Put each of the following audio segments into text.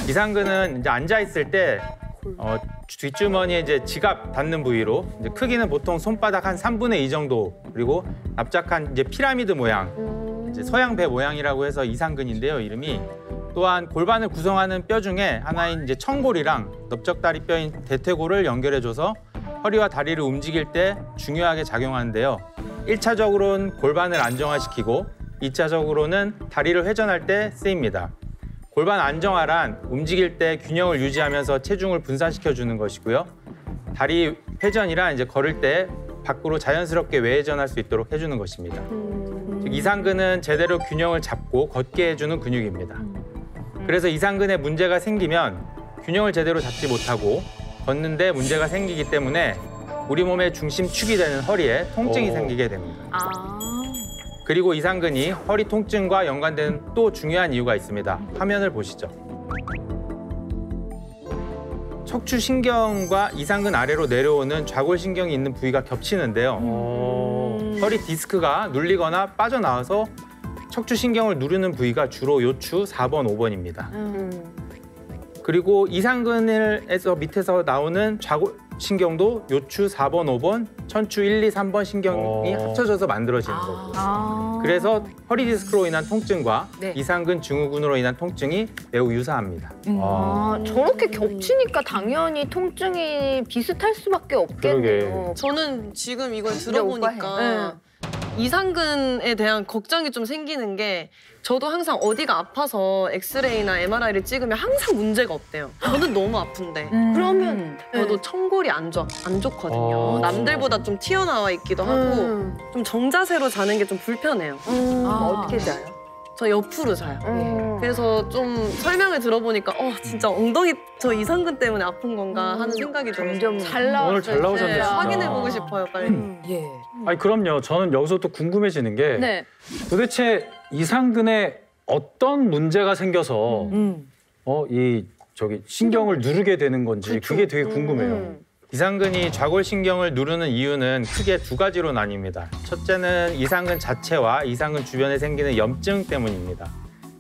이상근은 이제 앉아 있을 때 뒷주머니에 이제 지갑 닿는 부위로 이제 크기는 보통 손바닥 한 3분의 2 정도 그리고 납작한 이제 피라미드 모양 이제 서양 배 모양이라고 해서 이상근인데요 이름이 또한 골반을 구성하는 뼈 중에 하나인 이제 청골이랑 넓적다리 뼈인 대퇴골을 연결해줘서 허리와 다리를 움직일 때 중요하게 작용하는데요. 1차적으로는 골반을 안정화시키고 2차적으로는 다리를 회전할 때 쓰입니다. 골반 안정화란 움직일 때 균형을 유지하면서 체중을 분산시켜주는 것이고요. 다리 회전이란 이제 걸을 때 밖으로 자연스럽게 외회전할 수 있도록 해주는 것입니다. 즉 이상근은 제대로 균형을 잡고 걷게 해주는 근육입니다. 그래서 이상근에 문제가 생기면 균형을 제대로 잡지 못하고 걷는데 문제가 생기기 때문에 우리 몸의 중심축이 되는 허리에 통증이 생기게 됩니다. 그리고 이상근이 허리 통증과 연관되는 또 중요한 이유가 있습니다. 화면을 보시죠. 척추신경과 이상근 아래로 내려오는 좌골신경이 있는 부위가 겹치는데요. 허리 디스크가 눌리거나 빠져나와서 척추신경을 누르는 부위가 주로 요추 4번, 5번입니다. 그리고 이상근에서 밑에서 나오는 좌골신경도 요추 4번, 5번, 천추 1, 2, 3번 신경이 합쳐져서 만들어지는 거고요. 그래서 허리 디스크로 인한 통증과 이상근 증후군으로 인한 통증이 매우 유사합니다. 저렇게 겹치니까 당연히 통증이 비슷할 수밖에 없겠네요. 저는 지금 이걸 들어보니까 이상근에 대한 걱정이 좀 생기는 게 저도 항상 어디가 아파서 엑스레이나 MRI를 찍으면 항상 문제가 없대요. 저는 너무 아픈데. 그러면 저도 청골이 안 좋거든요. 남들보다 좀 튀어나와 있기도 하고 좀 정자세로 자는 게 좀 불편해요. 어떻게 자요? 저 옆으로 자요. 그래서 좀 설명을 들어보니까 진짜 엉덩이 저 이상근 때문에 아픈 건가 하는 생각이 점점 들어서 잘 나왔어요. 오늘 잘 나오셨네. 진짜. 확인해보고 싶어요, 빨리. 예. 아니 그럼요. 저는 여기서 또 궁금해지는 게 도대체 이상근에 어떤 문제가 생겨서 신경을 누르게 되는 건지 그게 되게 궁금해요. 이상근이 좌골신경을 누르는 이유는 크게 두 가지로 나뉩니다. 첫째는 이상근 자체와 이상근 주변에 생기는 염증 때문입니다.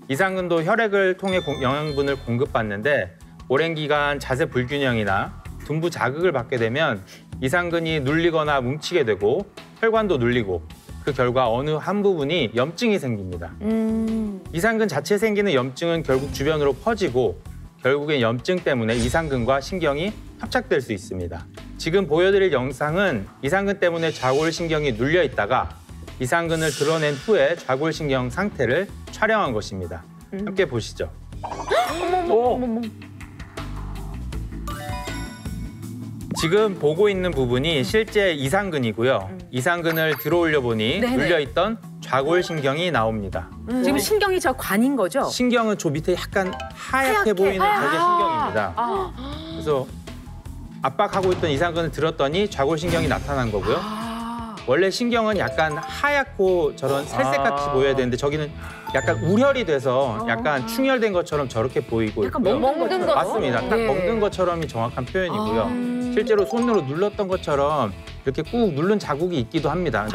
이상근도 혈액을 통해 영양분을 공급받는데 오랜 기간 자세 불균형이나 둔부 자극을 받게 되면 이상근이 눌리거나 뭉치게 되고 혈관도 눌리고 그 결과 어느 한 부분이 염증이 생깁니다. 이상근 자체에 생기는 염증은 결국 주변으로 퍼지고 결국엔 염증 때문에 이상근과 신경이 협착될 수 있습니다. 지금 보여드릴 영상은 이상근 때문에 좌골신경이 눌려 있다가 이상근을 드러낸 후에 좌골신경 상태를 촬영한 것입니다. 함께 보시죠. 지금 보고 있는 부분이 실제 이상근이고요. 이상근을 들어올려 보니 눌려있던 좌골신경이 나옵니다. 지금 신경이 저 관인 거죠? 신경은 저 밑에 약간 하얗게 보이는 저게 신경입니다. 그래서 압박하고 있던 이상근을 들었더니 좌골신경이 나타난 거고요. 원래 신경은 약간 하얗고 저런 살색같이 보여야 되는데 저기는 약간 우혈이 돼서 약간 충혈된 것처럼 저렇게 보이고 있고요. 멍든 것 맞습니다. 딱 멍든 것처럼이 정확한 표현이고요. 실제로 손으로 눌렀던 것처럼 이렇게 꾹 누른 자국이 있기도 합니다.